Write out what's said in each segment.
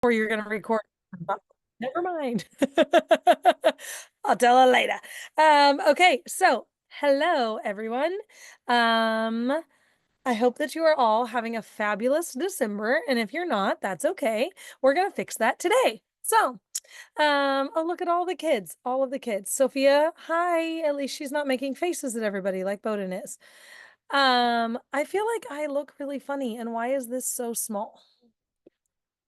or you're going to record. Never mind. I'll tell her later. Okay, so hello everyone. I hope that you are all having a fabulous December, and if you're not, that's okay. We're gonna fix that today. So, oh, look at all the kids, all of the kids. Sophia, hi. At least she's not making faces at everybody like Bowden is. I feel like I look really funny, and why is this so small?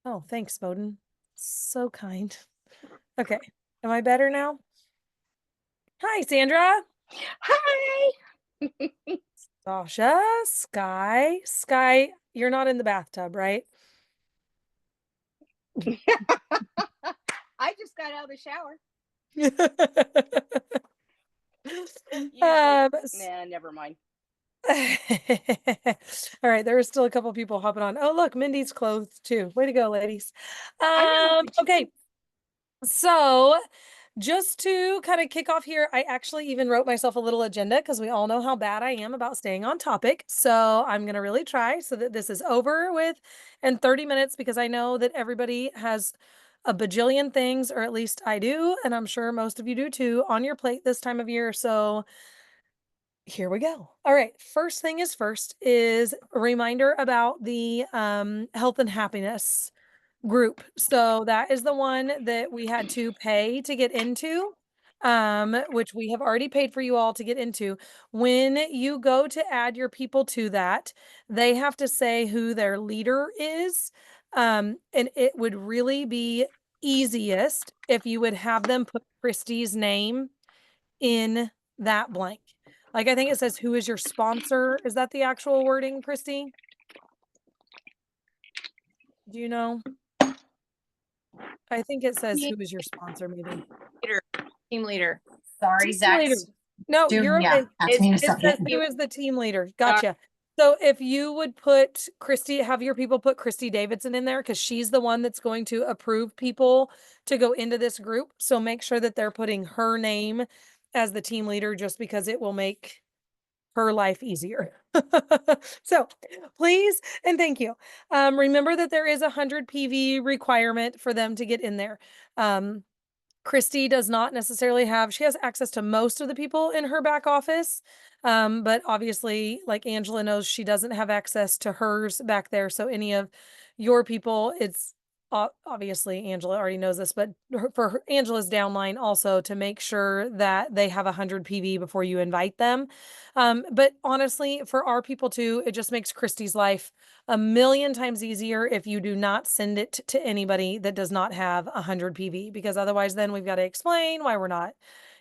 Oh, thanks, Bowden. So kind. Okay. Am I better now? Hi, Sandra. Hi. Sasha, Sky. Sky, you're not in the bathtub, right? I just got out of the shower. Usually, Um, nah, never mind. all right, there are still a couple people hopping on. Oh, look, Mindy's clothed too. Way to go, ladies. I know. Okay. So, just to kind of kick off here, I actually even wrote myself a little agenda because we all know how bad I am about staying on topic. So, I'm going to really try so that this is over with in 30 minutes because I know that everybody has a bajillion things, or at least I do, and I'm sure most of you do too, on your plate this time of year. So, here we go. All right. First thing is first is a reminder about the health and happiness group. So that is the one that we had to pay to get into, which we have already paid for you all to get into. When you go to add your people to that, they have to say who their leader is. And it would really be easiest if you would have them put Christy's name in that blank. Like I think it says, who is your sponsor? Is that the actual wording, Christy? Do you know? I think it says, Team who is your sponsor, maybe. leader. Team leader. Sorry, Team leader. Zach's No, doing, you're yeah, okay. asking It's me to It stop says, getting. who is the team leader? uh, Gotcha. So if you would put Christy, have your people put Christy Davidson in there because she's the one that's going to approve people to go into this group. So make sure that they're putting her name as the team leader just because it will make her life easier. So please and thank you. Remember that there is 100 PV requirement for them to get in there. Christy does not necessarily have, she has access to most of the people in her back office. But obviously, like Angela knows, she doesn't have access to hers back there. So any of your people, it's obviously Angela already knows this, but for Angela's downline also to make sure that they have 100 PV before you invite them. But honestly, for our people too, it just makes Christy's life a million times easier if you do not send it to anybody that does not have 100 PV, because otherwise then we've got to explain why we're not,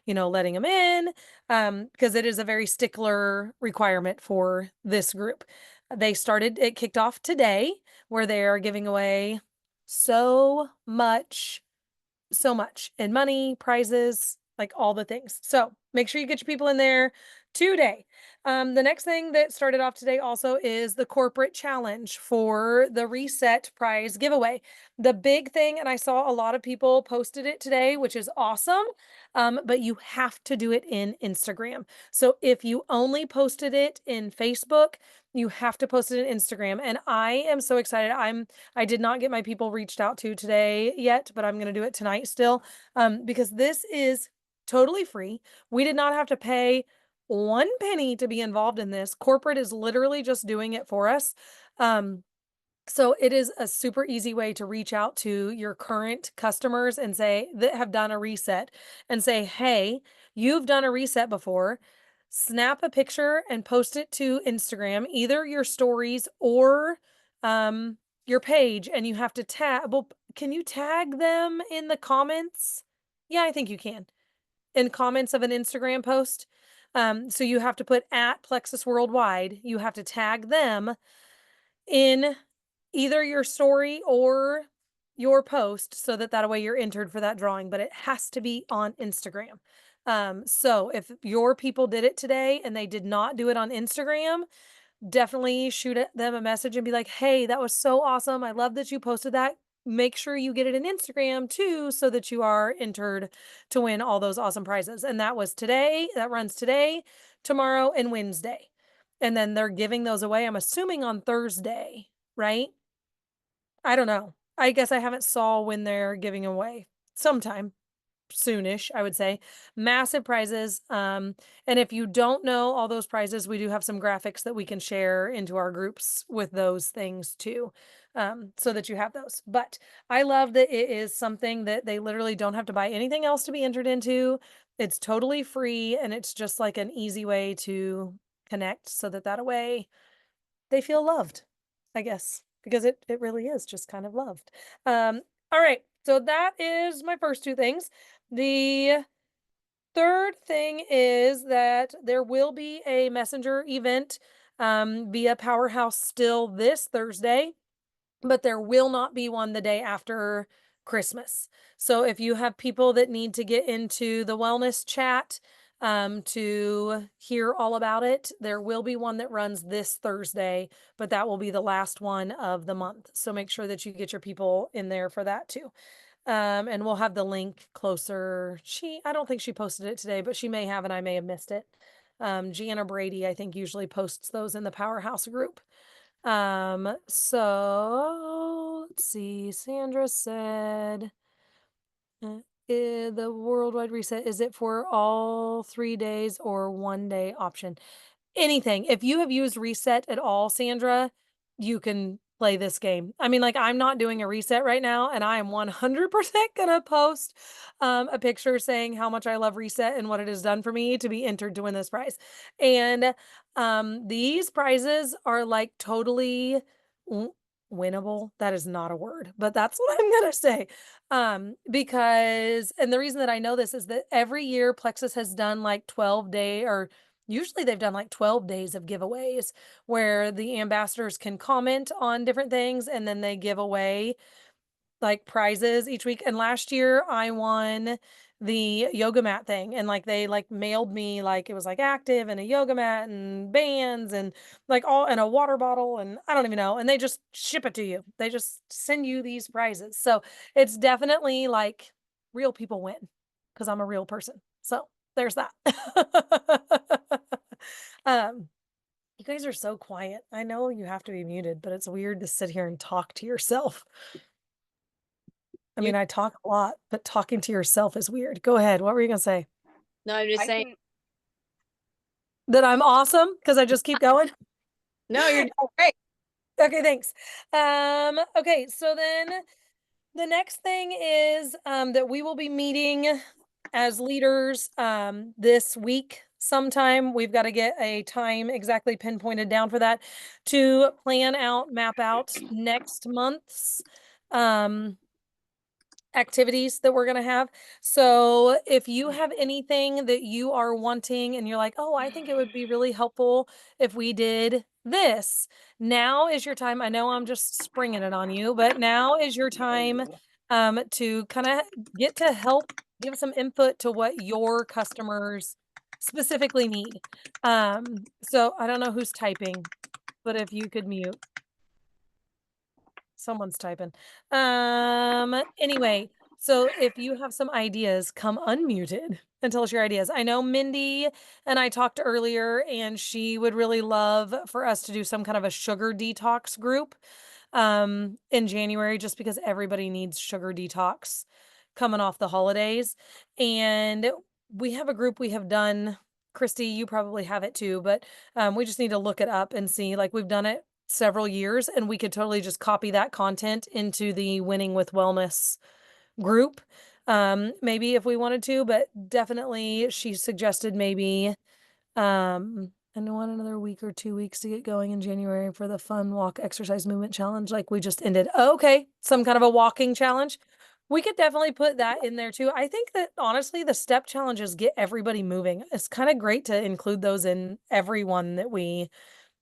letting them in, because it is a very stickler requirement for this group. It kicked off today where they are giving away so much, so much in money, prizes, like all the things. So make sure you get your people in there today. The next thing that started off today also is the corporate challenge for the reset prize giveaway. The big thing, and I saw a lot of people posted it today, which is awesome. But you have to do it in Instagram. So if you only posted it in Facebook, you have to post it in Instagram. And I am so excited. I did not get my people reached out to today yet, but I'm going to do it tonight still. Because this is totally free. We did not have to pay 1 penny to be involved in this. Corporate is literally just doing it for us. So it is a super easy way to reach out to your current customers and say that have done a reset and say, hey, you've done a reset before. Snap a picture and post it to Instagram, either your stories or your page, and you have to tag. Well, can you tag them in the comments? Yeah, I think you can. In comments of an Instagram post. So you have to put at Plexus Worldwide. You have to tag them in either your story or your post so that way you're entered for that drawing, but it has to be on Instagram. So if your people did it today and they did not do it on Instagram, definitely shoot them a message and be like, hey, that was so awesome. I love that you posted that. Make sure you get it in Instagram too, so that you are entered to win all those awesome prizes. And that was today. That runs today, tomorrow, and Wednesday. And then they're giving those away, I'm assuming on Thursday, right? I don't know. I guess I haven't saw when they're giving away. Sometime soonish, I would say. Massive prizes. And if you don't know all those prizes, we do have some graphics that we can share into our groups with those things too. So that you have those. But I love that it is something that they literally don't have to buy anything else to be entered into. It's totally free and it's just like an easy way to connect so that way they feel loved, I guess, because it really is just kind of loved. All right. So that is my first two things. The third thing is that there will be a messenger event via Powerhouse still this Thursday, but there will not be one the day after Christmas. So if you have people that need to get into the wellness chat to hear all about it, there will be one that runs this Thursday, but that will be the last one of the month. So make sure that you get your people in there for that too. And we'll have the link closer. I don't think she posted it today, but she may have, and I may have missed it. Gianna Brady, I think, usually posts those in the Powerhouse group. So let's see. Sandra said, the worldwide reset, is it for all 3 days or 1 day option? Anything. If you have used reset at all, Sandra, you can play this game. I mean, like, I'm not doing a reset right now, and I am 100% gonna post a picture saying how much I love reset and what it has done for me to be entered to win this prize. And these prizes are like totally winnable. That is not a word, but that's what I'm gonna say. Because, and the reason that I know this is that every year Plexus has done like 12-day, or usually they've done like 12 days of giveaways where the ambassadors can comment on different things and then they give away like prizes each week. And last year I won the yoga mat thing, and like they like mailed me, like it was like active and a yoga mat and bands and like all, and a water bottle, and I don't even know, and they just ship it to you. They just send you these prizes. So it's definitely like real people win because I'm a real person. So there's that. um you guys are so quiet. I know you have to be muted, but it's weird to sit here and talk to yourself. I You mean, I talk a lot, but talking to yourself is weird. Go ahead. What were you gonna say? no, I'm just I saying. can That I'm awesome because I just keep going? No, you're doing great. Okay, thanks. Okay, so then the next thing is that we will be meeting as leaders this week sometime. We've got to get a time exactly pinpointed down for that to plan out, map out next month's um activities that we're going to have. So if you have anything that you are wanting and you're like, oh, I think it would be really helpful if we did this, now is your time. I know I'm just springing it on you, but now is your time to kind of get to help give some input to what your customers specifically need. So I don't know who's typing, but if you could mute. Someone's typing. Anyway, so if you have some ideas, come unmuted and tell us your ideas. I know Mindy and I talked earlier, and she would really love for us to do some kind of a sugar detox group in January, just because everybody needs sugar detox coming off the holidays. And we have a group we have done. Christy, you probably have it too, but we just need to look it up and see. Like, we've done it several years, and we could totally just copy that content into the Winning with Wellness group. Maybe if we wanted to, but definitely she suggested maybe I want another week or 2 weeks to get going in January for the fun walk exercise movement challenge like we just ended. Okay, some kind of a walking challenge. We could definitely put that in there too. I think that honestly, the step challenges get everybody moving. It's kind of great to include those in everyone that we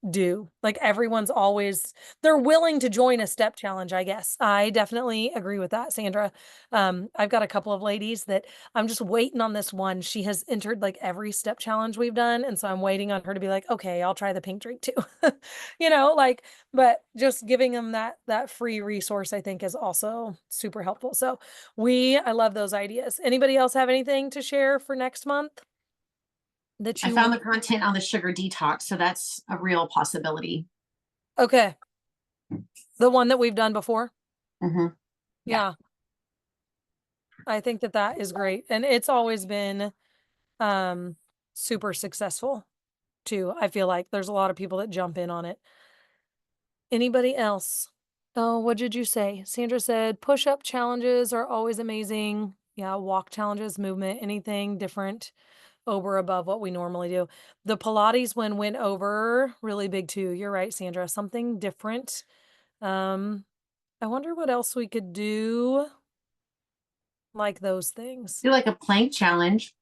do. Like, everyone's always, they're willing to join a step challenge, I guess. I definitely agree with that, Sandra. I've got a couple of ladies that I'm just waiting on this one. She has entered like every step challenge we've done, and so I'm waiting on her to be like, okay, I'll try the pink drink too. Like, but just giving them that free resource, I think, is also super helpful. So I love those ideas. Anybody else have anything to share for next month that I you found the content on the sugar detox, so that's a real possibility. Okay. The one that we've done before? Mm-hmm. Yeah. I think that that is great. And it's always been super successful too. I feel like there's a lot of people that jump in on it. Anybody else? Oh, what did you say? Sandra said push-up challenges are always amazing. Yeah, walk challenges, movement, anything different over above what we normally do. The Pilates one went over really big too. You're right, Sandra. Something different. I wonder what else we could do like those things. Do like a plank challenge.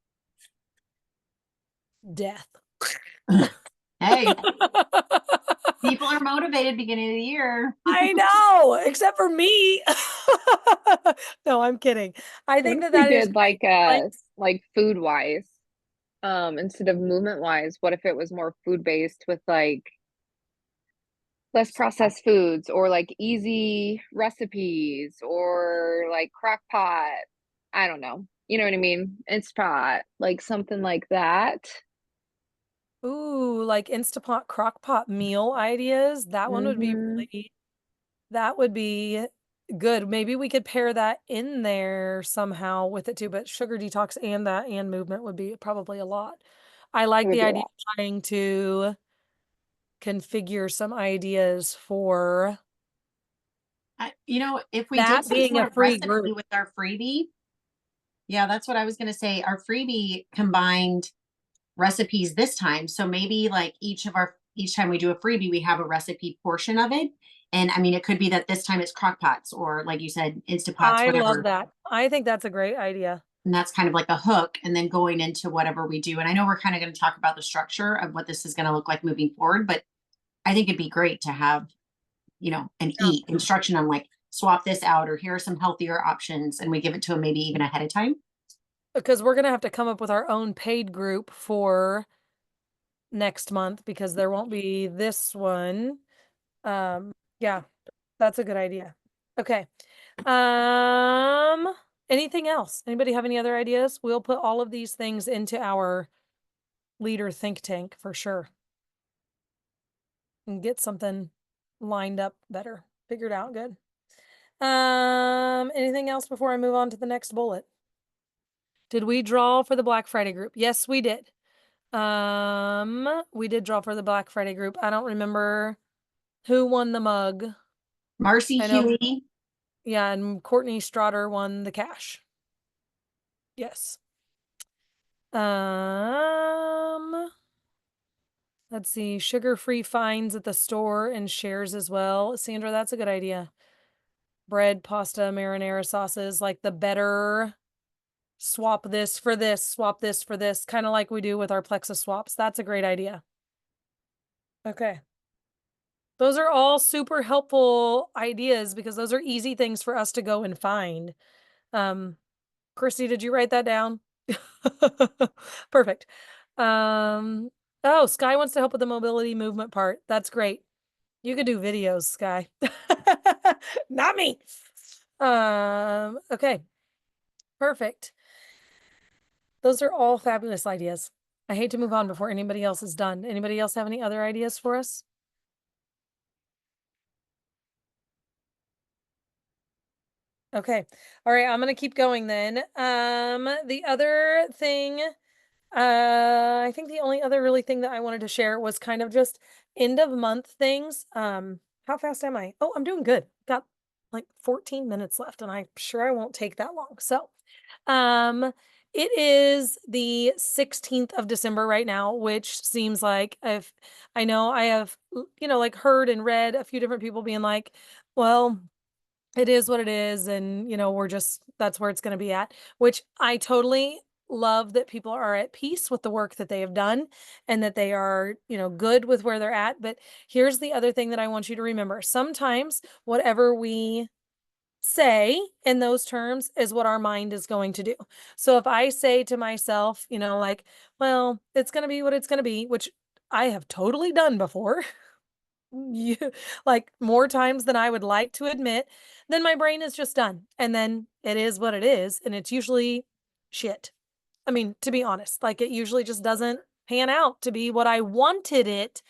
Death. Hey, people are motivated beginning of the year. I know, except for me. No, I'm kidding. I What think if that we that is did like like like food wise, instead of movement wise, what if it was more food based with like less processed foods or like easy recipes or like crock pot? I don't know. You know what I mean? Instapot, like something like that. ooh, like Instapot crock-pot meal ideas. That one would be Mm-hmm. that would be good. Maybe we could pair that in there somehow with it too, but sugar detox and that and movement would be probably a lot. I It like would the be a idea lot. of trying to configure some ideas for If we did that some being sort a of free recipe group. with our freebie, yeah, that's what I was going to say. Our freebie combined recipes this time. So maybe like each time we do a freebie, we have a recipe portion of it. And I mean, it could be that this time it's crock pots or like you said, Instapots, I love whatever. that. I think that's a great idea. And that's kind of like a hook and then going into whatever we do. And I know we're kind of going to talk about the structure of what this is going to look like moving forward, but I think it'd be great to have, an Yeah. instruction on like swap this out or here are some healthier options and we give it to them maybe even ahead of time. Because we're gonna have to come up with our own paid group for next month because there won't be this one. Yeah, that's a good idea. Okay. Um, Anything else? Anybody have any other ideas? We'll put all of these things into our leader think tank for sure. And get something lined up better, figured out good. Anything else before I move on to the next bullet? Did we draw for the Black Friday group? Yes, we did. We did draw for the Black Friday group. I don't remember who won the mug. Marcy I know, Huey. yeah, and Courtney Strotter won the cash. Yes. Let's see, sugar-free finds at the store and shares as well. Sandra, that's a good idea. Bread, pasta, marinara sauces, like the better swap this for this, swap this for this, kind of like we do with our Plexus swaps. That's a great idea. Okay. Those are all super helpful ideas because those are easy things for us to go and find. Christy, did you write that down? Perfect. Oh, Sky wants to help with the mobility movement part. That's great. You could do videos, Sky. Not me. Okay. Perfect. Those are all fabulous ideas. I hate to move on before anybody else is done. Anybody else have any other ideas for us? Okay. All right, I'm gonna keep going then. The other thing, I think the only other really thing that I wanted to share was kind of just end of month things. How fast am I? Oh, I'm doing good. Got like 14 minutes left, and I'm sure I won't take that long. So, um, it is the 16th of December right now, which seems like if I know I have, like heard and read a few different people being like, well, it is what it is, and, we're just that's where it's gonna be at, which I totally love that people are at peace with the work that they have done and that they are, good with where they're at, but here's the other thing that I want you to remember. Sometimes whatever we say in those terms is what our mind is going to do. So if I say to myself, like, "Well, it's gonna be what it's gonna be," which I have totally done before. You like more times than I would like to admit, then my brain is just done. And then it is what it is. And it's usually shit. I mean, to be honest, like it usually just doesn't pan out to be what I wanted it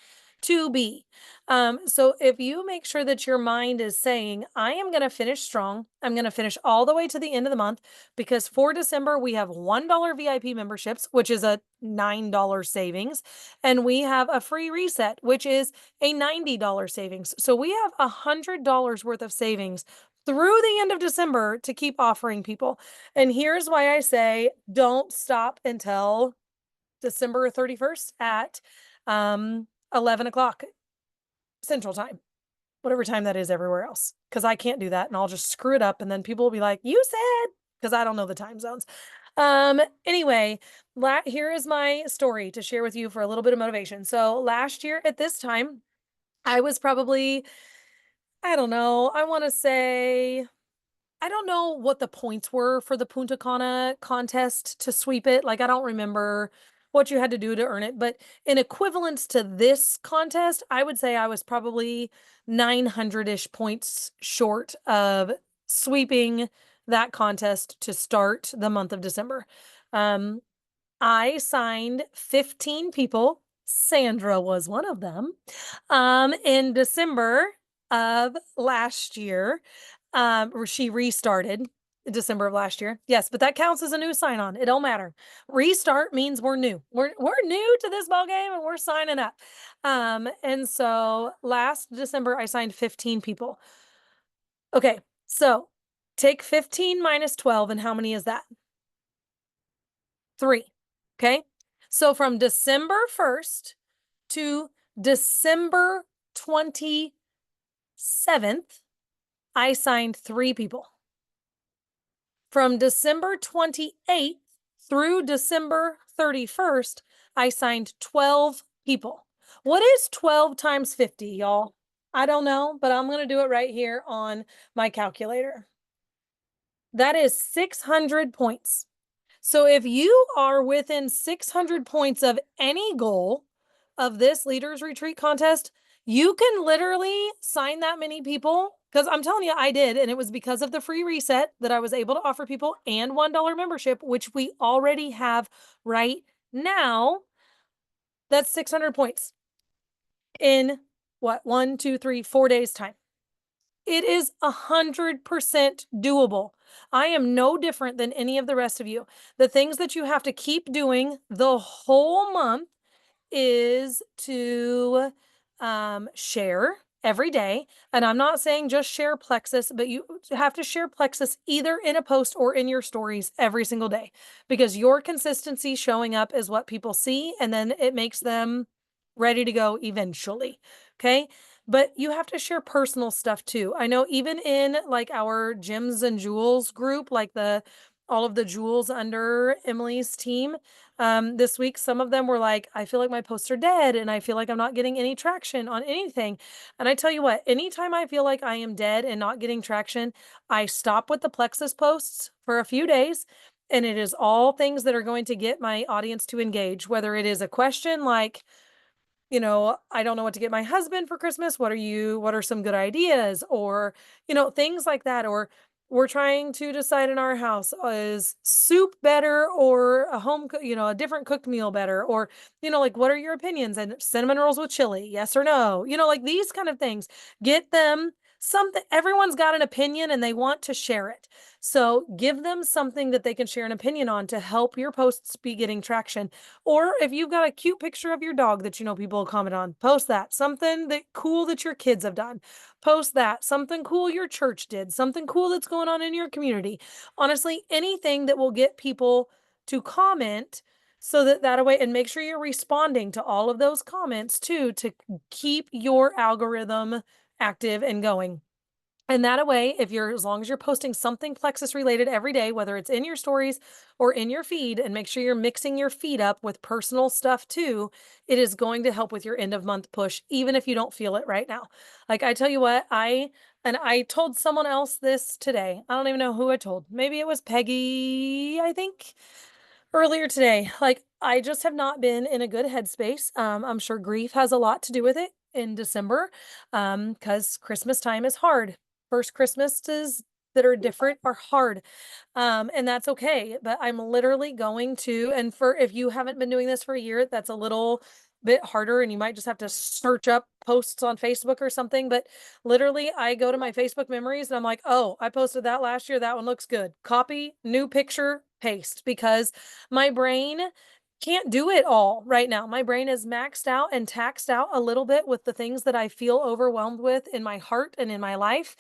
to be. So if you make sure that your mind is saying, I am going to finish strong, I'm going to finish all the way to the end of the month, because for December, we have $1 VIP memberships, which is a $9 savings. And we have a free reset, which is a $90 savings. So we have $100 worth of savings through the end of December to keep offering people. And here's why I say don't stop until December 31st at 11 o'clock Central Time, whatever time that is everywhere else, because I can't do that and I'll just screw it up. And then people will be like, you said, because I don't know the time zones. Anyway, here is my story to share with you for a little bit of motivation. So last year at this time, I was probably, I don't know, I want to say, I don't know what the points were for the Punta Cana contest to sweep it. Like, I don't remember what you had to do to earn it, but in equivalence to this contest, I would say I was probably 900-ish points short of sweeping that contest to start the month of December. I signed 15 people. Sandra was one of them. In December of last year, she restarted December of last year. Yes, but that counts as a new sign on. It don't matter. Restart means we're new. We're new to this ball game and we're signing up. And so last December I signed 15 people. Okay, so take 15 minus 12, and how many is that? 3. Okay. So from December 1st to December 27th, I signed 3 people. From December 28th through December 31st, I signed 12 people. What is 12 times 50, y'all? I don't know, but I'm going to do it right here on my calculator. That is 600 points. So if you are within 600 points of any goal of this Leaders Retreat contest, you can literally sign that many people. Because I'm telling you, I did. And it was because of the free reset that I was able to offer people and $1 membership, which we already have right now. That's 600 points in what, 1, 2, 3, 4 days time. It is 100% doable. I am no different than any of the rest of you. The things that you have to keep doing the whole month is to share every day. And I'm not saying just share Plexus, but you have to share Plexus either in a post or in your stories every single day, because your consistency showing up is what people see, and then it makes them ready to go eventually. Okay. But you have to share personal stuff too. I know even in like our Gems and Jewels group, like all of the jewels under Emily's team, this week, some of them were like, I feel like my posts are dead and I feel like I'm not getting any traction on anything. And I tell you what, anytime I feel like I am dead and not getting traction, I stop with the Plexus posts for a few days. And it is all things that are going to get my audience to engage, whether it is a question like, I don't know what to get my husband for Christmas. What are some good ideas? Or, things like that. Or we're trying to decide in our house, is soup better or a different cooked meal better? Or, like, what are your opinions? And cinnamon rolls with chili, yes or no? Like these kind of things. Get them something. Everyone's got an opinion and they want to share it. So give them something that they can share an opinion on to help your posts be getting traction. Or if you've got a cute picture of your dog that people will comment on, post that. Something cool that your kids have done, post that. Something cool your church did, something cool that's going on in your community. Honestly, anything that will get people to comment, so that way, and make sure you're responding to all of those comments too, to keep your algorithm active and going. And that way, as long as you're posting something Plexus related every day, whether it's in your stories or in your feed, and make sure you're mixing your feed up with personal stuff too, it is going to help with your end of month push, even if you don't feel it right now. Like, I tell you what, I told someone else this today. I don't even know who I told. Maybe it was Peggy, I think, earlier today. Like, I just have not been in a good headspace. I'm sure grief has a lot to do with it in December, because Christmas time is hard. First Christmases that are different are hard. And that's okay. But I'm literally going to, and if you haven't been doing this for a year, that's a little bit harder and you might just have to search up posts on Facebook or something. But literally, I go to my Facebook memories and I'm like, oh, I posted that last year. That one looks good. Copy, new picture, paste, because my brain can't do it all right now. My brain is maxed out and taxed out a little bit with the things that I feel overwhelmed with in my heart and in my life.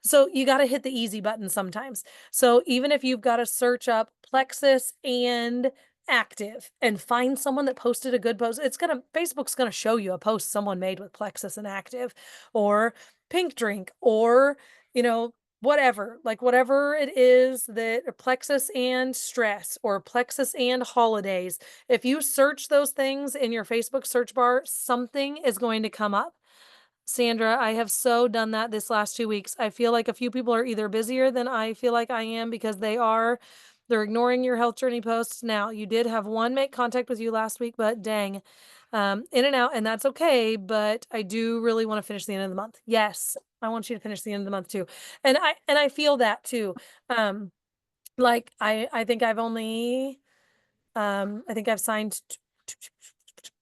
So you got to hit the easy button sometimes. So even if you've got to search up Plexus and active and find someone that posted a good post, Facebook's gonna show you a post someone made with Plexus and active, or pink drink, or whatever, like whatever it is, that Plexus and stress or Plexus and holidays. If you search those things in your Facebook search bar, something is going to come up. Sandra, I have so done that this last 2 weeks. I feel like a few people are either busier than I feel like I am, because they're ignoring your health journey posts. Now, you did have one make contact with you last week, but dang, in and out, and that's okay. But I do really want to finish the end of the month. Yes, I want you to finish the end of the month too. And I feel that too. Like I think I've signed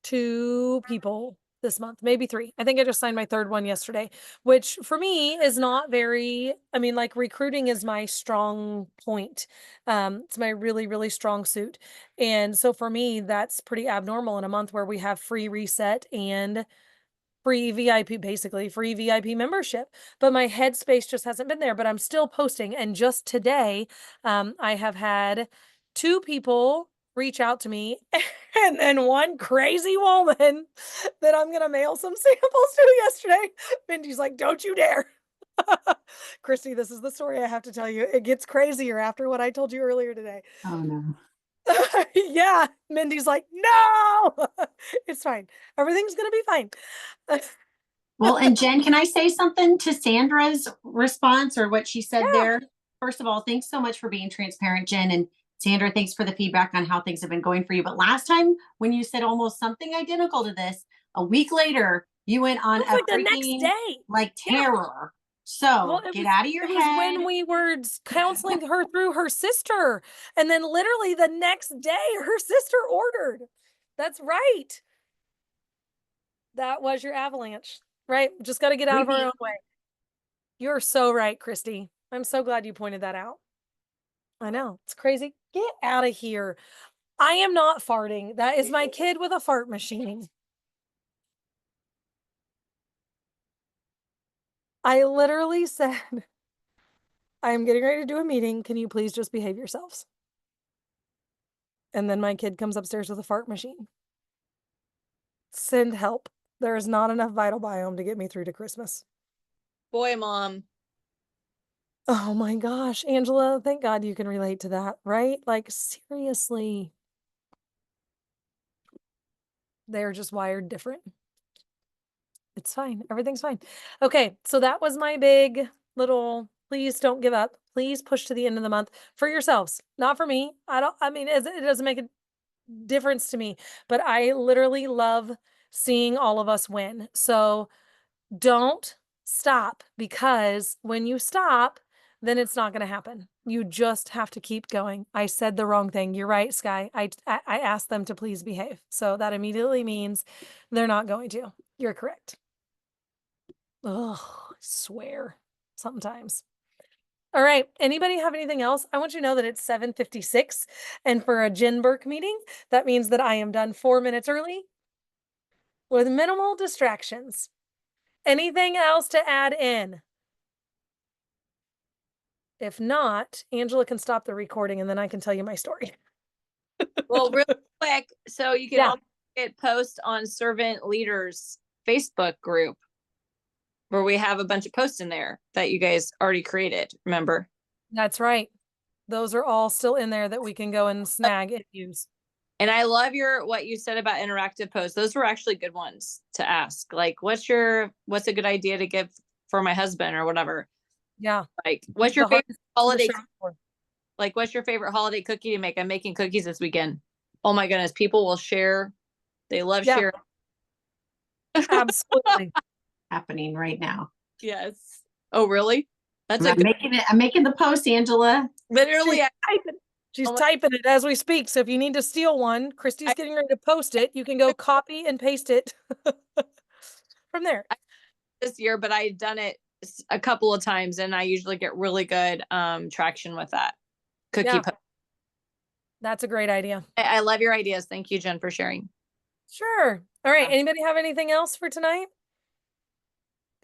two people this month, maybe three. I think I just signed my third one yesterday, which for me is not very, I mean, like, recruiting is my strong point. It's my really, really strong suit. And so for me, that's pretty abnormal in a month where we have free reset and free VIP, basically free VIP membership. But my headspace just hasn't been there, but I'm still posting. And just today, I have had two people reach out to me and then one crazy woman that I'm going to mail some samples to yesterday. Mindy's like, don't you dare. Christy, this is the story I have to tell you. It gets crazier after what I told you earlier today. Oh no. Yeah. Mindy's like, no, it's fine. Everything's going to be fine. Well, and Jen, can I say something to Sandra's response or what she said there? First of all, thanks so much for being transparent, Jen. And Sandra, thanks for the feedback on how things have been going for you. But last time when you said almost something identical to this, a week later, you went on a like the next freaking day. like terror. So get out of your it head. was when we were counseling her through her sister. And then literally the next day, her sister ordered. That's right. That was your avalanche, right? Just got to get out of our own way. You're so right, Christy. I'm so glad you pointed that out. I know. It's crazy. Get out of here. I am not farting. That is my kid with a fart machine. I literally said, I'm getting ready to do a meeting. Can you please just behave yourselves? And then my kid comes upstairs with a fart machine. Send help. There is not enough vital biome to get me through to Christmas. Boy, Mom. Oh my gosh, Angela, thank God you can relate to that, right? Like, seriously. They're just wired different. It's fine. Everything's fine. Okay, so that was my big little, please don't give up. Please push to the end of the month for yourselves, not for me. I mean, it doesn't make a difference to me, but I literally love seeing all of us win. So don't stop, because when you stop, then it's not going to happen. You just have to keep going. I said the wrong thing. You're right, Sky. I asked them to please behave. So that immediately means they're not going to. You're correct. Oh, I swear sometimes. All right. Anybody have anything else? I want you to know that it's 7:56, and for a Jen Burke meeting, that means that I am done 4 minutes early with minimal distractions. Anything else to add in? If not, Angela can stop the recording and then I can tell you my story. Well, real quick, so you can Yeah. also get post on Servant Leaders Facebook group where we have a bunch of posts in there that you guys already created. Remember? That's right. Those are all still in there that we can go and snag and use. And I love what you said about interactive posts. Those were actually good ones to ask. Like, what's a good idea to give for my husband or whatever? Yeah. Like, what's your favorite holiday? Like, what's your favorite holiday cookie to make? I'm making cookies this weekend. Oh my goodness. People will share. They love sharing. Absolutely. Happening right now. Yes. Oh, really? That's I'm making the post, Angela. Literally, She's Oh my- typing it as we speak. So if you need to steal one, Christy's getting ready to post it. You can go copy and paste it from there. This year, but I had done it a couple of times and I usually get really good traction with that cookie. Yeah. That's a great idea. I love your ideas. Thank you, Jen, for sharing. Sure. All right. Anybody have anything else for tonight?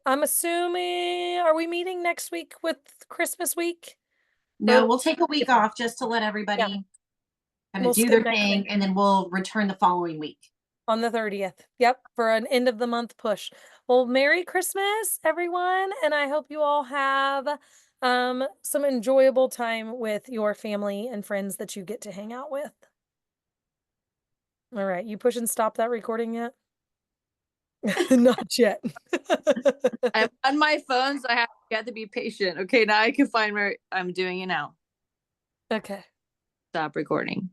I'm assuming, are we meeting next week with Christmas week? No, Or- we'll take a week off just to let everybody Yeah. kind We'll of do skip their next thing, week. and then we'll return the following week. On the 30th. Yep, for an end of the month push. Well, Merry Christmas, everyone, and I hope you all have some enjoyable time with your family and friends that you get to hang out with. All right, you push and stop that recording yet? Not yet. I'm on my phone, so I have to be patient. Okay, now I can find where I'm doing it now. Okay. Stop recording.